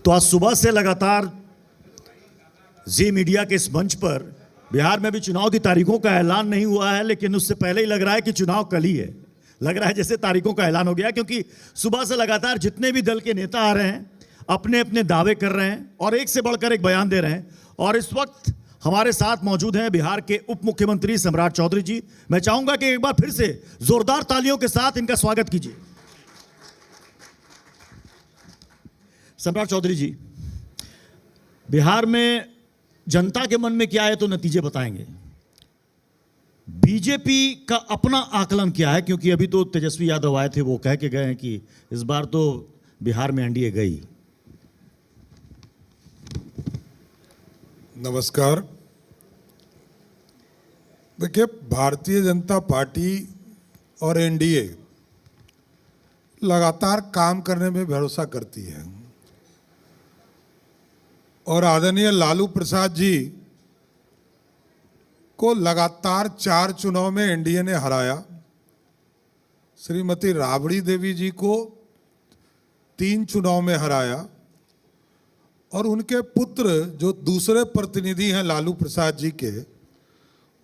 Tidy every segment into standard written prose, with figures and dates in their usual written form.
तो आज सुबह से लगातार जी मीडिया के इस मंच पर बिहार में भी चुनाव की तारीखों का ऐलान नहीं हुआ है, लेकिन उससे पहले ही लग रहा है कि चुनाव कल ही है। लग रहा है जैसे तारीखों का ऐलान हो गया, क्योंकि सुबह से लगातार जितने भी दल के नेता आ रहे हैं अपने अपने दावे कर रहे हैं और एक से बढ़कर एक बयान दे रहे हैं। और इस वक्त हमारे साथ मौजूद हैं बिहार के उप मुख्यमंत्री सम्राट चौधरी जी। मैं चाहूंगा कि एक बार फिर से जोरदार तालियों के साथ इनका स्वागत कीजिए। सम्राट चौधरी जी, बिहार में जनता के मन में क्या है तो नतीजे बताएंगे। बीजेपी का अपना आकलन क्या है, क्योंकि अभी तो तेजस्वी यादव आए थे, वो कह के गए हैं कि इस बार तो बिहार में एनडीए गई। नमस्कार। देखिए, भारतीय जनता पार्टी और एनडीए लगातार काम करने में भरोसा करती है और आदरणीय लालू प्रसाद जी को लगातार 4 चुनाव में एनडीए ने हराया। श्रीमती राबड़ी देवी जी को 3 चुनाव में हराया और उनके पुत्र जो दूसरे प्रतिनिधि हैं लालू प्रसाद जी के,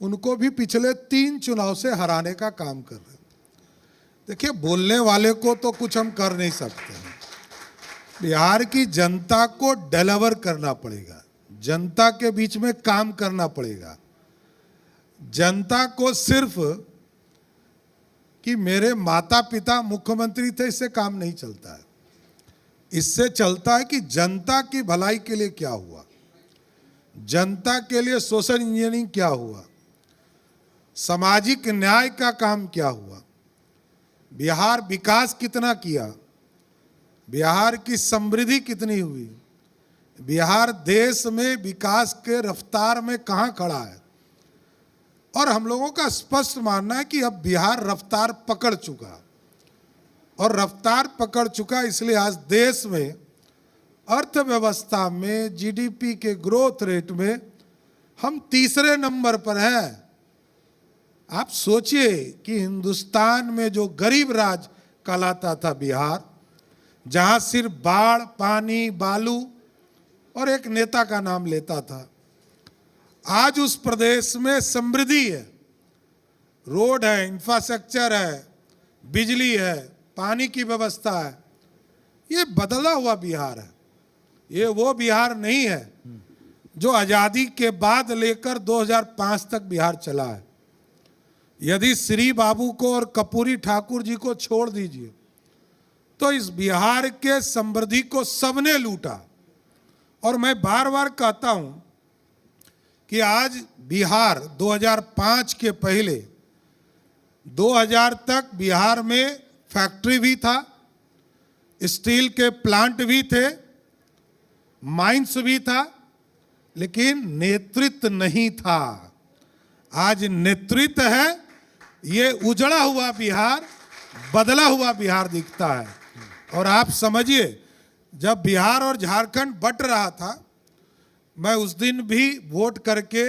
उनको भी पिछले 3 चुनाव से हराने का काम कर रहे हैं। देखिए, बोलने वाले को तो कुछ हम कर नहीं सकते हैं। बिहार की जनता को डिलीवर करना पड़ेगा, जनता के बीच में काम करना पड़ेगा। जनता को सिर्फ कि मेरे माता पिता मुख्यमंत्री थे इससे काम नहीं चलता है। इससे चलता है कि जनता की भलाई के लिए क्या हुआ, जनता के लिए सोशल इंजीनियरिंग क्या हुआ, सामाजिक न्याय का काम क्या हुआ, बिहार विकास कितना किया, बिहार की समृद्धि कितनी हुई, बिहार देश में विकास के रफ्तार में कहां खड़ा है। और हम लोगों का स्पष्ट मानना है कि अब बिहार रफ्तार पकड़ चुका, और रफ्तार पकड़ चुका इसलिए आज देश में अर्थव्यवस्था में जीडीपी के ग्रोथ रेट में हम तीसरे नंबर पर हैं। आप सोचिए कि हिंदुस्तान में जो गरीब राज्य कहलाता था बिहार, जहां सिर्फ बाढ़, पानी, बालू और एक नेता का नाम लेता था, आज उस प्रदेश में समृद्धि है, रोड है, इंफ्रास्ट्रक्चर है, बिजली है, पानी की व्यवस्था है। ये बदला हुआ बिहार है। ये वो बिहार नहीं है जो आजादी के बाद लेकर 2005 तक बिहार चला है। यदि श्री बाबू को और कर्पूरी ठाकुर जी को छोड़ दीजिए तो इस बिहार के समृद्धि को सबने लूटा। और मैं बार बार कहता हूं कि आज बिहार 2005 के पहले 2000 तक बिहार में फैक्ट्री भी था, स्टील के प्लांट भी थे, माइंस भी था, लेकिन नेतृत्व नहीं था। आज नेतृत्व है। ये उजड़ा हुआ बिहार, बदला हुआ बिहार दिखता है। और आप समझिए, जब बिहार और झारखंड बट रहा था, मैं उस दिन भी वोट करके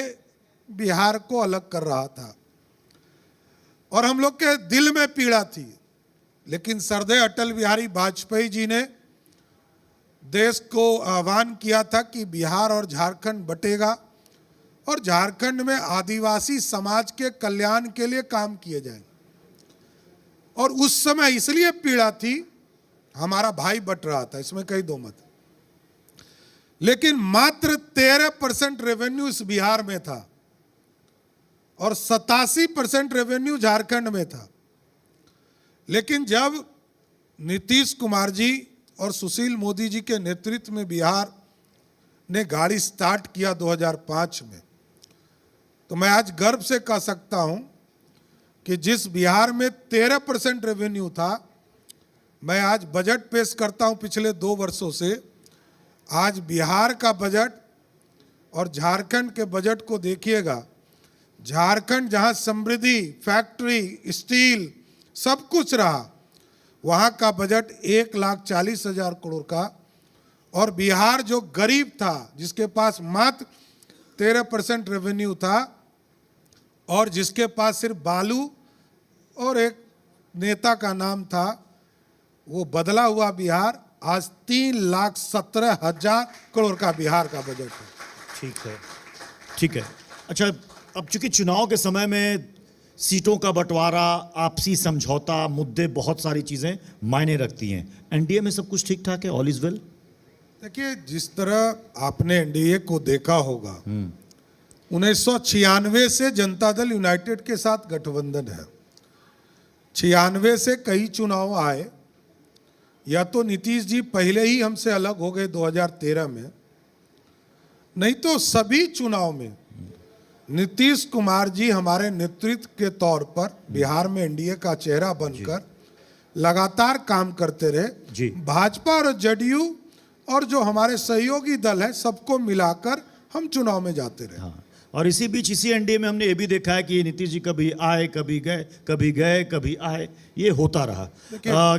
बिहार को अलग कर रहा था और हम लोग के दिल में पीड़ा थी। लेकिन सरदेय अटल बिहारी वाजपेयी जी ने देश को आह्वान किया था कि बिहार और झारखंड बटेगा और झारखंड में आदिवासी समाज के कल्याण के लिए काम किए जाएंगे। और उस समय इसलिए पीड़ा थी, हमारा भाई बट रहा था, इसमें कहीं दो मत। लेकिन मात्र 13% रेवेन्यू इस बिहार में था और 87% रेवेन्यू झारखंड में था। लेकिन जब नीतीश कुमार जी और सुशील मोदी जी के नेतृत्व में बिहार ने गाड़ी स्टार्ट किया 2005 में, तो मैं आज गर्व से कह सकता हूं कि जिस बिहार में 13% रेवेन्यू था, मैं आज बजट पेश करता हूं पिछले 2 वर्षों से, आज बिहार का बजट और झारखंड के बजट को देखिएगा। झारखंड जहां समृद्धि, फैक्ट्री, स्टील सब कुछ रहा, वहां का बजट 1,40,000 करोड़ का, और बिहार जो गरीब था, जिसके पास मात्र 13% रेवेन्यू था और जिसके पास सिर्फ बालू और एक नेता का नाम था, वो बदला हुआ बिहार आज 3,17,000 करोड़ का बिहार का बजट है। ठीक है, ठीक है। अच्छा, अब चूंकि चुनाव के समय में सीटों का बंटवारा, आपसी समझौता, मुद्दे, बहुत सारी चीजें मायने रखती हैं। एनडीए में सब कुछ ठीक ठाक है, ऑल इज वेल? देखिए, जिस तरह आपने एनडीए को देखा होगा, 1996 से जनता दल यूनाइटेड के साथ गठबंधन है। 96 से कई चुनाव आए, या तो नीतीश जी पहले ही हमसे अलग हो गए 2013 में, नहीं तो सभी चुनाव में नीतीश कुमार जी हमारे नेतृत्व के तौर पर बिहार में एनडीए का चेहरा बनकर लगातार काम करते रहे। जी। भाजपा और जेडीयू और जो हमारे सहयोगी दल है, सबको मिलाकर हम चुनाव में जाते रहे। हाँ, और इसी बीच इसी एनडीए में हमने ये भी देखा है कि नीतीश जी कभी आए, कभी गए, कभी गए, कभी आए, ये होता रहा।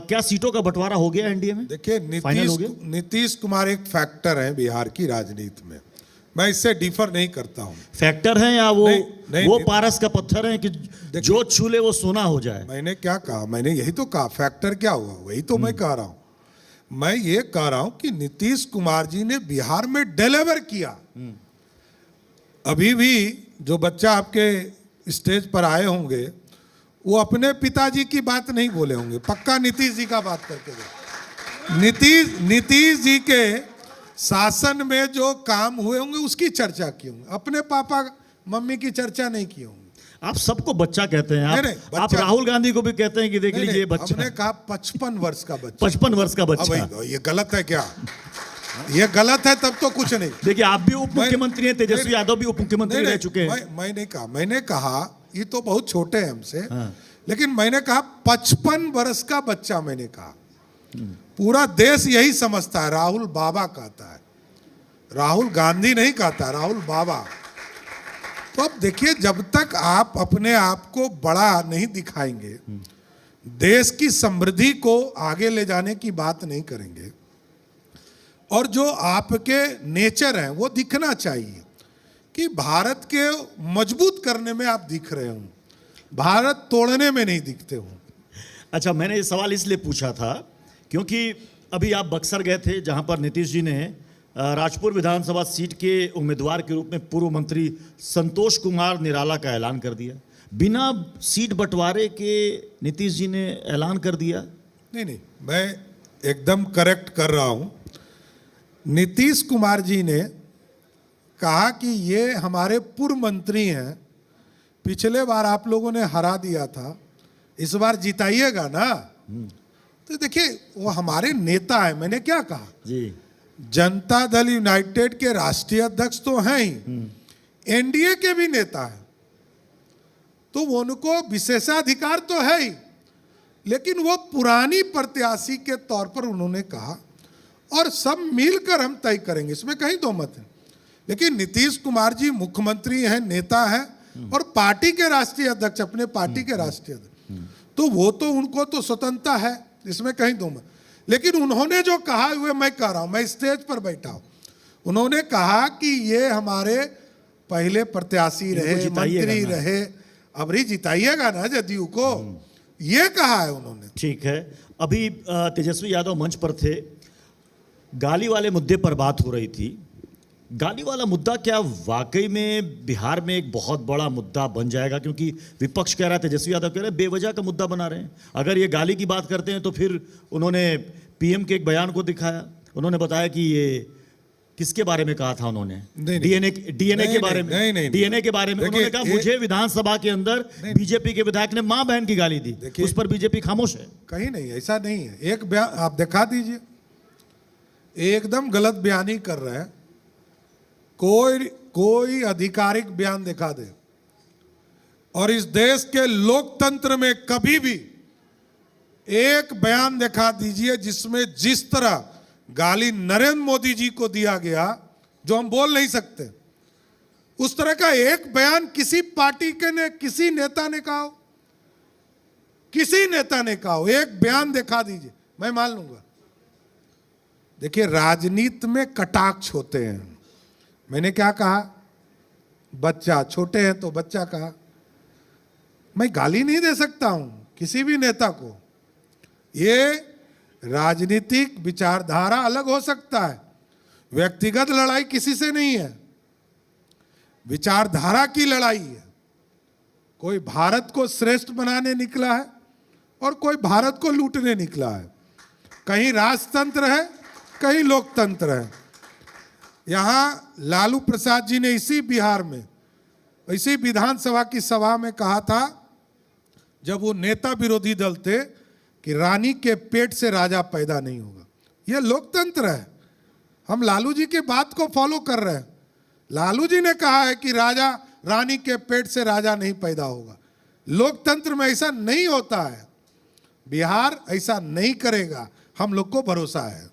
क्या सीटों का बंटवारा हो गया एनडीए में? देखिए, फाइनल हो गया? नीतीश कुमार एक फैक्टर है बिहार की राजनीति में, मैं इससे डिफर नहीं करता हूं। फैक्टर है या वो नहीं, वो पारस का पत्थर है कि जो छू ले वो सोना हो जाए? मैंने क्या कहा? मैंने यही तो कहा, फैक्टर क्या हुआ, वही तो मैं कह रहा हूं। मैं ये कह रहा हूं कि नीतीश कुमार जी ने बिहार में डिलीवर किया। अभी भी जो बच्चा आपके स्टेज पर आए होंगे, वो अपने पिताजी की बात नहीं बोले होंगे, पक्का नीतीश जी का बात करके गए। नीतीश जी के शासन में जो काम हुए होंगे उसकी चर्चा की होंगे, अपने पापा मम्मी की चर्चा नहीं की होंगी। आप सबको बच्चा कहते हैं। नहीं, आप राहुल गांधी को भी कहते हैं कि देख लीजिए बच्चा। हमने कहा 55 वर्ष का बच्चा। 55 वर्ष का बच्चा। ये गलत है क्या? ये गलत है तब तो कुछ नहीं। देखिए, आप भी उप मुख्यमंत्री हैं, तेजस्वी यादव भी उप मुख्यमंत्री रह चुके हैं। मैंने कहा ये तो बहुत छोटे हैं हमसे, लेकिन मैंने कहा 55 वर्ष का बच्चा। मैंने कहा पूरा देश यही समझता है, राहुल बाबा कहता है, राहुल गांधी नहीं कहता, राहुल बाबा। तो अब देखिए, जब तक आप अपने आप को बड़ा नहीं दिखाएंगे, देश की समृद्धि को आगे ले जाने की बात नहीं करेंगे, और जो आपके नेचर है वो दिखना चाहिए कि भारत के मजबूत करने में आप दिख रहे हो, भारत तोड़ने में नहीं दिखते हो। अच्छा, मैंने ये सवाल इसलिए पूछा था क्योंकि अभी आप बक्सर गए थे, जहां पर नीतीश जी ने राजपुर विधानसभा सीट के उम्मीदवार के रूप में पूर्व मंत्री संतोष कुमार निराला का ऐलान कर दिया। बिना सीट बंटवारे के नीतीश जी ने ऐलान कर दिया। नहीं, मैं एकदम करेक्ट कर रहा हूं। नीतीश कुमार जी ने कहा कि ये हमारे पूर्व मंत्री हैं, पिछले बार आप लोगों ने हरा दिया था, इस बार जिताइएगा ना। तो देखिए, वो हमारे नेता है। मैंने क्या कहा जी, जनता दल यूनाइटेड के राष्ट्रीय अध्यक्ष तो हैं ही, एनडीए के भी नेता हैं, तो उनको विशेषाधिकार तो है ही, लेकिन वो पुरानी प्रत्याशी के तौर पर उन्होंने कहा, और सब मिलकर हम तय करेंगे, इसमें कहीं दो मत है। लेकिन नीतीश कुमार जी मुख्यमंत्री हैं, नेता हैं, और पार्टी के राष्ट्रीय अध्यक्ष, अपने पार्टी के राष्ट्रीय अध्यक्ष, तो वो तो उनको तो स्वतंत्रता है, इसमें कहीं दो मत। लेकिन उन्होंने जो कहा हुए मैं कह रहा हूं, मैं स्टेज पर बैठा हूं, उन्होंने कहा कि ये हमारे पहले प्रत्याशी रहे, मंत्री रहे, अब भी जिताइएगा ना जदयू को, ये कहा है उन्होंने। ठीक है। अभी तेजस्वी यादव मंच पर थे, गाली वाले मुद्दे पर बात हो रही थी। गाली वाला मुद्दा क्या वाकई में बिहार में एक बहुत बड़ा मुद्दा बन जाएगा? क्योंकि विपक्ष कह रहा है, तेजस्वी यादव कह रहे हैं बेवजह का मुद्दा बना रहे हैं। अगर ये गाली की बात करते हैं तो फिर उन्होंने पीएम के एक बयान को दिखाया, उन्होंने बताया कि ये किसके बारे में कहा था उन्होंने? डीएनए के बारे में। डीएनए के बारे में उन्होंने कहा मुझे विधानसभा के अंदर बीजेपी के विधायक ने मां बहन की गाली दी, उस पर बीजेपी खामोश है। कहीं नहीं, ऐसा नहीं है। एक बयान आप दिखा दीजिए, एकदम गलत बयानी कर रहे हैं। कोई आधिकारिक बयान दिखा दे, और इस देश के लोकतंत्र में कभी भी एक बयान दिखा दीजिए जिसमें जिस तरह गाली नरेंद्र मोदी जी को दिया गया, जो हम बोल नहीं सकते, उस तरह का एक बयान किसी पार्टी के ने, किसी नेता ने कहा हो, किसी नेता ने कहा हो, एक बयान दिखा दीजिए, मैं मान लूंगा। देखिए, राजनीति में कटाक्ष होते हैं। मैंने क्या कहा? बच्चा, छोटे हैं तो बच्चा कहा। मैं गाली नहीं दे सकता हूं किसी भी नेता को। ये राजनीतिक विचारधारा अलग हो सकता है, व्यक्तिगत लड़ाई किसी से नहीं है, विचारधारा की लड़ाई है। कोई भारत को श्रेष्ठ बनाने निकला है और कोई भारत को लूटने निकला है। कहीं राजतंत्र है, कहीं लोकतंत्र है। यहां लालू प्रसाद जी ने इसी बिहार में, इसी विधानसभा की सभा में कहा था, जब वो नेता विरोधी दल थे, कि रानी के पेट से राजा पैदा नहीं होगा। यह लोकतंत्र है। हम लालू जी की बात को फॉलो कर रहे हैं। लालू जी ने कहा है कि राजा, रानी के पेट से राजा नहीं पैदा होगा। लोकतंत्र में ऐसा नहीं होता है। बिहार ऐसा नहीं करेगा, हम लोग को भरोसा है।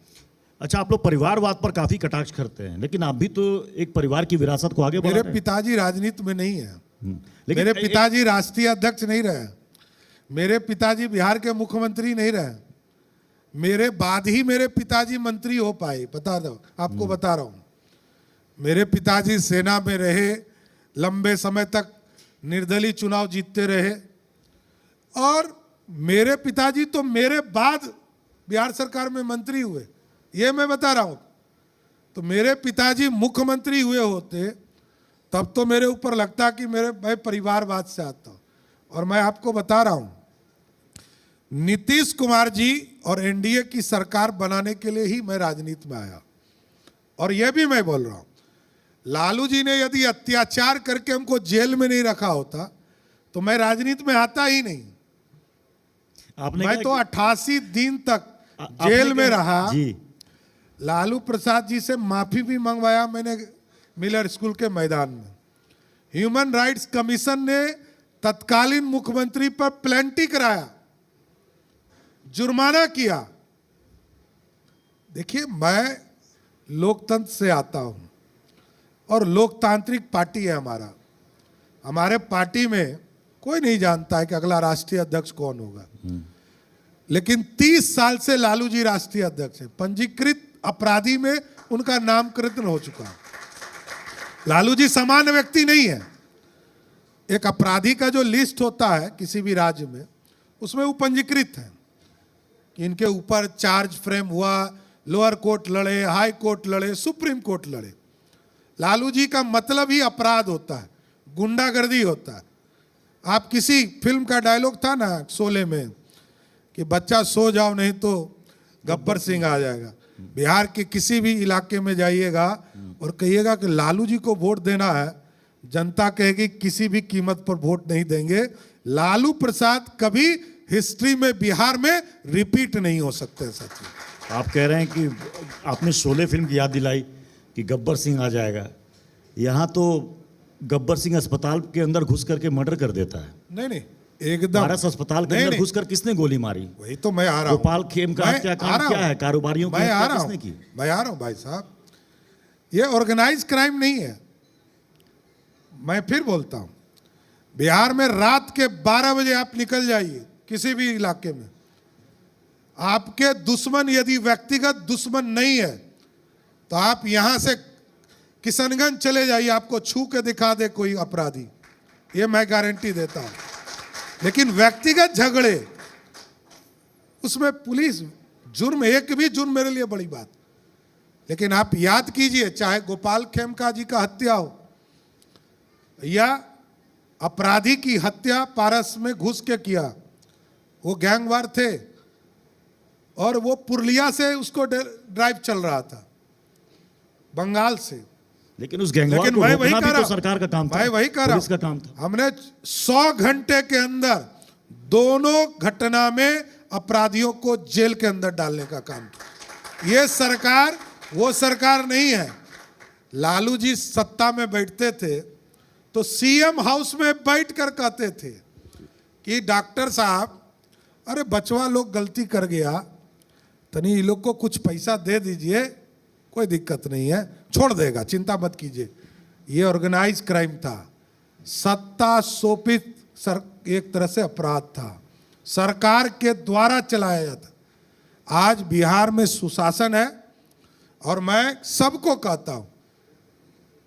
अच्छा, आप लोग परिवारवाद पर काफी कटाक्ष करते हैं, लेकिन आप भी तो एक परिवार की विरासत को आगे बढ़ा मेरे रहे हैं। पिताजी राजनीति में नहीं है। लेकिन मेरे पिताजी राष्ट्रीय अध्यक्ष नहीं रहे। मेरे पिताजी बिहार के मुख्यमंत्री नहीं रहे। मेरे बाद ही मेरे पिताजी मंत्री हो पाए। बता दो, आपको बता रहा हूं। मेरे पिताजी सेना में रहे, लंबे समय तक निर्दलीय चुनाव जीतते रहे, और मेरे पिताजी तो मेरे बाद बिहार सरकार में मंत्री हुए। ये मैं बता रहा हूं। तो मेरे पिताजी मुख्यमंत्री हुए होते तब तो मेरे ऊपर लगता कि मैं परिवारवाद से आता हूं। और मैं आपको बता रहा हूं, नीतीश कुमार जी और एनडीए की सरकार बनाने के लिए ही मैं राजनीति में आया। और यह भी मैं बोल रहा हूं, लालू जी ने यदि अत्याचार करके हमको जेल में नहीं रखा होता तो मैं राजनीति में आता ही नहीं। आपने मैं कहा तो कि- 88 दिन तक आपने जेल में कहा- रहा। जी, लालू प्रसाद जी से माफी भी मंगवाया मैंने मिलर स्कूल के मैदान में। ह्यूमन राइट्स कमीशन ने तत्कालीन मुख्यमंत्री पर प्लेंटी कराया, जुर्माना किया। देखिए, मैं लोकतंत्र से आता हूं और लोकतांत्रिक पार्टी है हमारा। हमारे पार्टी में कोई नहीं जानता है कि अगला राष्ट्रीय अध्यक्ष कौन होगा, लेकिन 30 साल से लालू जी राष्ट्रीय अध्यक्ष हैं। पंजीकृत अपराधी में उनका नामकरण हो चुका है। लालू जी सामान्य व्यक्ति नहीं है। एक अपराधी का जो लिस्ट होता है किसी भी राज्य में, उसमें वो पंजीकृत है कि इनके ऊपर चार्ज फ्रेम हुआ, लोअर कोर्ट लड़े, हाई कोर्ट लड़े, सुप्रीम कोर्ट लड़े। लालू जी का मतलब ही अपराध होता है, गुंडागर्दी होता है। आप किसी फिल्म का डायलॉग था ना शोले में कि बच्चा सो जाओ नहीं तो गब्बर सिंह आ जाएगा। बिहार के किसी भी इलाके में जाइएगा और कहिएगा कि लालू जी को वोट देना है, जनता कहेगी किसी भी कीमत पर वोट नहीं देंगे। लालू प्रसाद कभी हिस्ट्री में बिहार में रिपीट नहीं हो सकते। सच आप कह रहे हैं कि आपने शोले फिल्म की याद दिलाई कि गब्बर सिंह आ जाएगा। यहाँ तो गब्बर सिंह अस्पताल के अंदर घुस करके मर्डर कर देता है। नहीं, एकदम पारस अस्पताल के अंदर घुसकर किसने गोली मारी? वही तो मैं आ रहा हूं। गोपाल खेम का हत्याकांड क्या है? कारोबारियों की हत्या किसने की? मैं आ रहा हूं भाई साहब, ये ऑर्गेनाइज क्राइम नहीं है। मैं फिर बोलता हूं, बिहार में रात के 12 बजे आप निकल जाइए किसी भी इलाके में, आपके दुश्मन यदि व्यक्तिगत दुश्मन नहीं है तो आप यहां से किशनगंज चले जाइए, आपको छू के दिखा दे कोई अपराधी, ये मैं गारंटी देता हूं। लेकिन व्यक्तिगत झगड़े, उसमें पुलिस जुर्म, एक भी जुर्म मेरे लिए बड़ी बात। लेकिन आप याद कीजिए, चाहे गोपाल खेमका जी का हत्या हो या अपराधी की हत्या पारस में घुस के किया, वो गैंगवार थे और वो पुरलिया से उसको ड्राइव चल रहा था, बंगाल से। लेकिन उस गैंगवार लेकिन को मैं वही रोकना कह भी रहा तो सरकार का काम था, मैं वही कह रहा पुलिस का काम था। हमने 100 घंटे के अंदर दोनों घटना में अपराधियों को जेल के अंदर डालने का काम किया। ये सरकार वो सरकार नहीं है। लालू जी सत्ता में बैठते थे तो सीएम हाउस में बैठकर कहते थे कि डॉक्टर साहब, अरे बचवा लोग गलती कर गया, तनी ये लोग को कुछ पैसा दे दीजिए, कोई दिक्कत नहीं है, छोड़ देगा, चिंता मत कीजिए। ये ऑर्गेनाइज क्राइम था, सत्ता शोपित एक तरह से अपराध था, सरकार के द्वारा चलाया जाता। आज बिहार में सुशासन है और मैं सबको कहता हूं,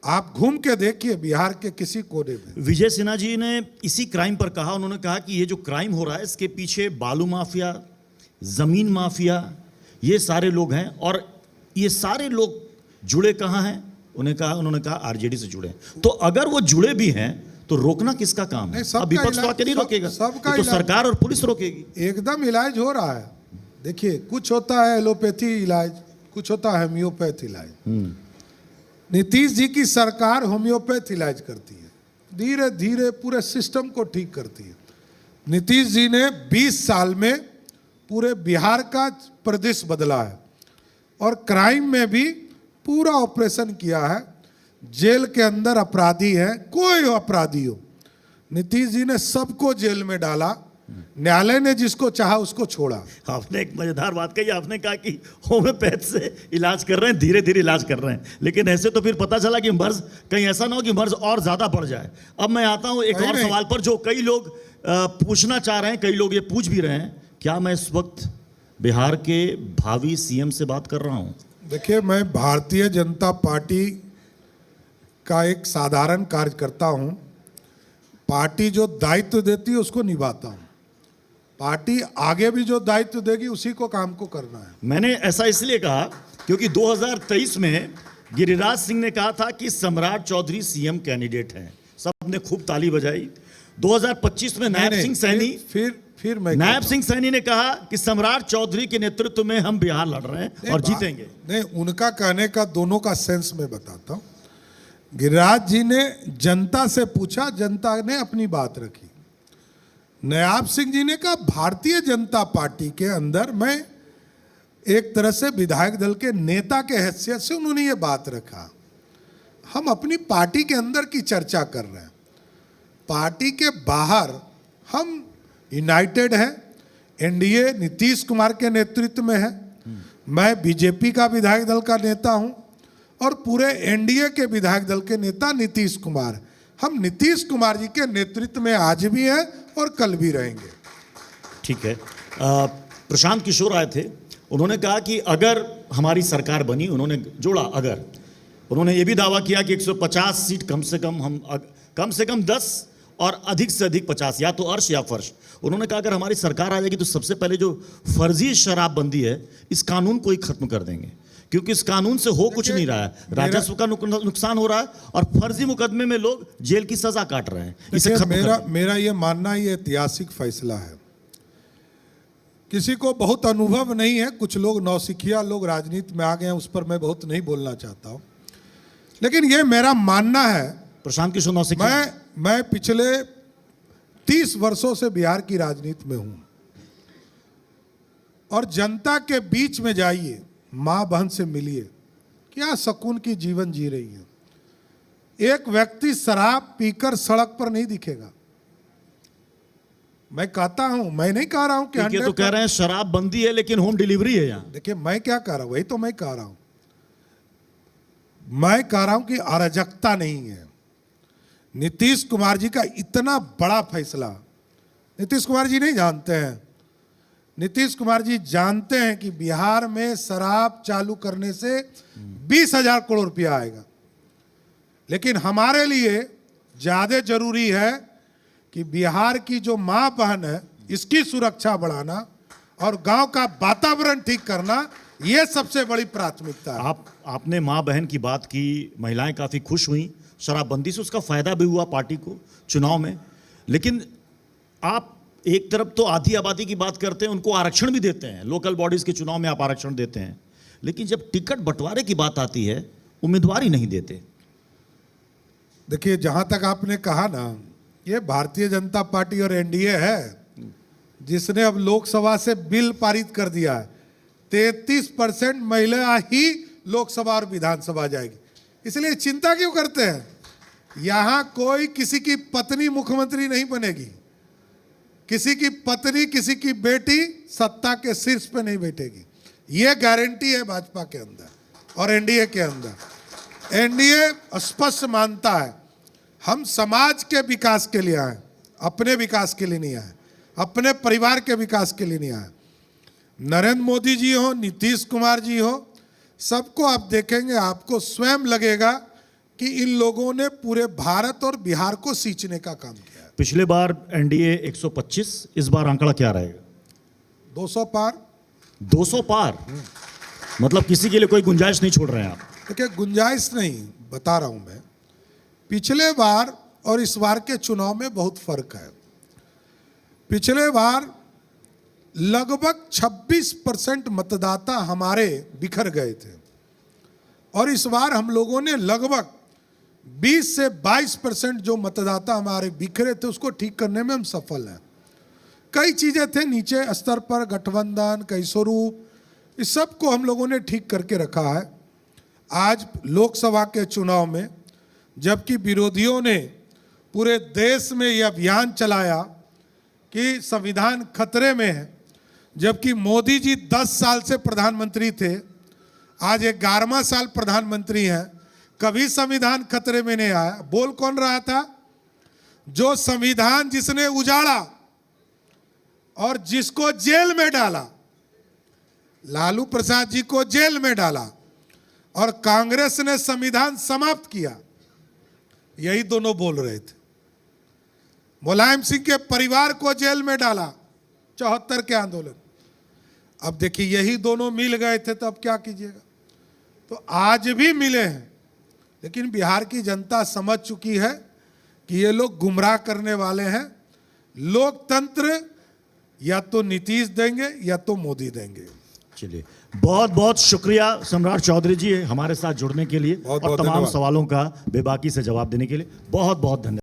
आप घूम के देखिए बिहार के किसी कोने में। विजय सिन्हा जी ने इसी क्राइम पर कहा, उन्होंने कहा कि ये जो क्राइम हो रहा है इसके पीछे बालू माफिया, जमीन माफिया ये सारे लोग हैं और ये सारे लोग जुड़े कहाँ हैं? उन्होंने कहा आरजेडी से जुड़े हैं। तो अगर वो जुड़े भी हैं तो रोकना किसका काम है? नहीं, सबका अब विपक्ष तो इलाज- आके नहीं सब- रोकेगा, सबका ये तो इलाज- सरकार और पुलिस रोकेगी। एकदम इलाज हो रहा है। देखिए, कुछ होता है एलोपैथी इलाज, कुछ होता है होम्योपैथ इलाज। नीतीश जी की सरकार होम्योपैथ इलाज करती है, धीरे धीरे पूरे सिस्टम को ठीक करती है। नीतीश जी ने 20 साल में पूरे बिहार का प्रदेश बदला है और क्राइम में भी पूरा ऑपरेशन किया है। जेल के अंदर अपराधी है, कोई अपराधी हो, नीतीश जी ने सबको जेल में डाला। न्यायालय ने जिसको चाहा उसको छोड़ा। आपने एक मजेदार बात कही, आपने कहा कि होम्योपैथ से इलाज कर रहे हैं, धीरे धीरे इलाज कर रहे हैं, लेकिन ऐसे तो फिर पता चला कि मर्ज कहीं ऐसा ना हो कि मर्ज और ज्यादा बढ़ जाए। अब मैं आता हूं एक और नहीं। सवाल पर जो कई लोग पूछना चाह रहे हैं, कई लोग ये पूछ भी रहे हैं, क्या मैं इस वक्त बिहार के भावी सीएम से बात कर रहा हूं? देखिए, मैं भारतीय जनता पार्टी का एक साधारण कार्यकर्ता हूं। पार्टी जो दायित्व देती है उसको निभाता हूं। पार्टी आगे भी जो दायित्व देगी उसी को काम को करना है। मैंने ऐसा इसलिए कहा क्योंकि 2023 में गिरिराज सिंह ने कहा था कि सम्राट चौधरी सीएम कैंडिडेट हैं, सबने खूब ताली बजाई। 2025 में नायब सिंह सैनी फिर मैं नायब सिंह सैनी ने कहा कि सम्राट चौधरी के नेतृत्व में हम बिहार लड़ रहे हैं और जीतेंगे। नहीं, उनका कहने का दोनों का सेंस में बताता हूं। गिरिराज जी ने जनता से पूछा, जनता ने अपनी बात रखी। नायब सिंह जी ने कहा भारतीय जनता पार्टी के अंदर मैं एक तरह से विधायक दल के नेता के हैसियत से उन्होंने ये बात रखा। हम अपनी पार्टी के अंदर की चर्चा कर रहे हैं, पार्टी के बाहर हम यूनाइटेड है। एनडीए नीतीश कुमार के नेतृत्व में है। मैं बीजेपी का विधायक दल का नेता हूं और पूरे एनडीए के विधायक दल के नेता नीतीश कुमार। हम नीतीश कुमार जी के नेतृत्व में आज भी हैं और कल भी रहेंगे। ठीक है। प्रशांत किशोर आए थे, उन्होंने कहा कि अगर हमारी सरकार बनी, उन्होंने जोड़ा अगर, उन्होंने ये भी दावा किया कि 150 सीट कम से कम 10 और अधिक से अधिक 50, या तो अर्श या फर्श। उन्होंने कहा अगर हमारी सरकार आ जाएगी तो सबसे पहले जो फर्जी शराबबंदी है इस कानून को ही खत्म कर देंगे, क्योंकि इस कानून से हो कुछ नहीं रहा है, राजस्व का नुकसान हो रहा है और फर्जी मुकदमे में लोग जेल की सजा काट रहे हैं। इसे खत्म कर दें। मेरा ये मानना ये ऐतिहासिक फैसला है। किसी को बहुत अनुभव नहीं है, कुछ लोग नौसिखिया लोग राजनीति में आ गए हैं, उस पर मैं बहुत नहीं बोलना चाहता हूं, लेकिन ये मेरा मानना है। प्रशांत किशोर नौसिखिया, मैं पिछले 30 वर्षों से बिहार की राजनीति में हूं और जनता के बीच में जाइए, मां बहन से मिलिए, क्या सुकून की जीवन जी रही है। एक व्यक्ति शराब पीकर सड़क पर नहीं दिखेगा। मैं कहता हूं, मैं नहीं कह रहा हूं कि ये तो कह रहे हैं शराब बंदी है लेकिन होम डिलीवरी है यहाँ। देखिए, मैं क्या कह रहा हूं, वही तो मैं कह रहा हूं। मैं कह रहा हूं कि अराजकता नहीं है। नीतीश कुमार जी का इतना बड़ा फैसला, नीतीश कुमार जी नहीं जानते हैं। नीतीश कुमार जी जानते हैं कि बिहार में शराब चालू करने से 20,000 करोड़ रुपया आएगा, लेकिन हमारे लिए ज्यादा जरूरी है कि बिहार की जो मां बहन है इसकी सुरक्षा बढ़ाना और गांव का वातावरण ठीक करना, यह सबसे बड़ी प्राथमिकता है। आपने मां बहन की बात की, महिलाएं काफी खुश हुई शराबबंदी से, उसका फायदा भी हुआ पार्टी को चुनाव में। लेकिन आप एक तरफ तो आधी आबादी की बात करते हैं, उनको आरक्षण भी देते हैं, लोकल बॉडीज के चुनाव में आप आरक्षण देते हैं, लेकिन जब टिकट बंटवारे की बात आती है उम्मीदवार ही नहीं देते। देखिए, जहां तक आपने कहा ना, ये भारतीय जनता पार्टी और एनडीए है जिसने अब लोकसभा से बिल पारित कर दिया है। 33% महिला ही लोकसभा और विधानसभा जाएगी, इसलिए चिंता क्यों करते हैं। यहां कोई किसी की पत्नी मुख्यमंत्री नहीं बनेगी, किसी की पत्नी, किसी की बेटी सत्ता के शीर्ष पे नहीं बैठेगी। यह गारंटी है भाजपा के अंदर और एनडीए के अंदर। एनडीए स्पष्ट मानता है हम समाज के विकास के लिए आए, अपने विकास के लिए नहीं आए, अपने परिवार के विकास के लिए नहीं आए। नरेंद्र मोदी जी हो, नीतीश कुमार जी हो, सबको आप देखेंगे, आपको स्वयं लगेगा कि इन लोगों ने पूरे भारत और बिहार को सींचने का काम किया है। पिछले बार एनडीए 125, इस बार आंकड़ा क्या रहेगा? 200 पार। 200 पार, मतलब किसी के लिए कोई गुंजाइश नहीं छोड़ रहे हैं आप। देखिए, गुंजाइश नहीं, बता रहा हूं मैं। पिछले बार और इस बार के चुनाव में बहुत फर्क है। पिछले बार लगभग 26% मतदाता हमारे बिखर गए थे और इस बार हम लोगों ने लगभग 20 से 22% जो मतदाता हमारे बिखरे थे उसको ठीक करने में हम सफल हैं। कई चीजें थे नीचे स्तर पर, गठबंधन, कई स्वरूप, इस सब को हम लोगों ने ठीक करके रखा है। आज लोकसभा के चुनाव में जबकि विरोधियों ने पूरे देश में यह अभियान चलाया कि संविधान खतरे में है, जबकि मोदी जी 10 साल से प्रधानमंत्री थे, आज 11वां साल प्रधानमंत्री हैं, कभी संविधान खतरे में नहीं आया। बोल कौन रहा था? जो संविधान जिसने उजाड़ा और जिसको जेल में डाला, लालू प्रसाद जी को जेल में डाला और कांग्रेस ने संविधान समाप्त किया, यही दोनों बोल रहे थे। मुलायम सिंह के परिवार को जेल में डाला 74 के आंदोलन। अब देखिए, यही दोनों मिल गए थे तो अब क्या कीजिएगा। तो आज भी मिले हैं, लेकिन बिहार की जनता समझ चुकी है कि ये लोग गुमराह करने वाले हैं। लोकतंत्र या तो नीतीश देंगे या तो मोदी देंगे। चलिए, बहुत बहुत शुक्रिया सम्राट चौधरी जी हमारे साथ जुड़ने के लिए बहुत और बहुत तमाम धन्यवाद। सवालों का बेबाकी से जवाब देने के लिए बहुत बहुत धन्यवाद।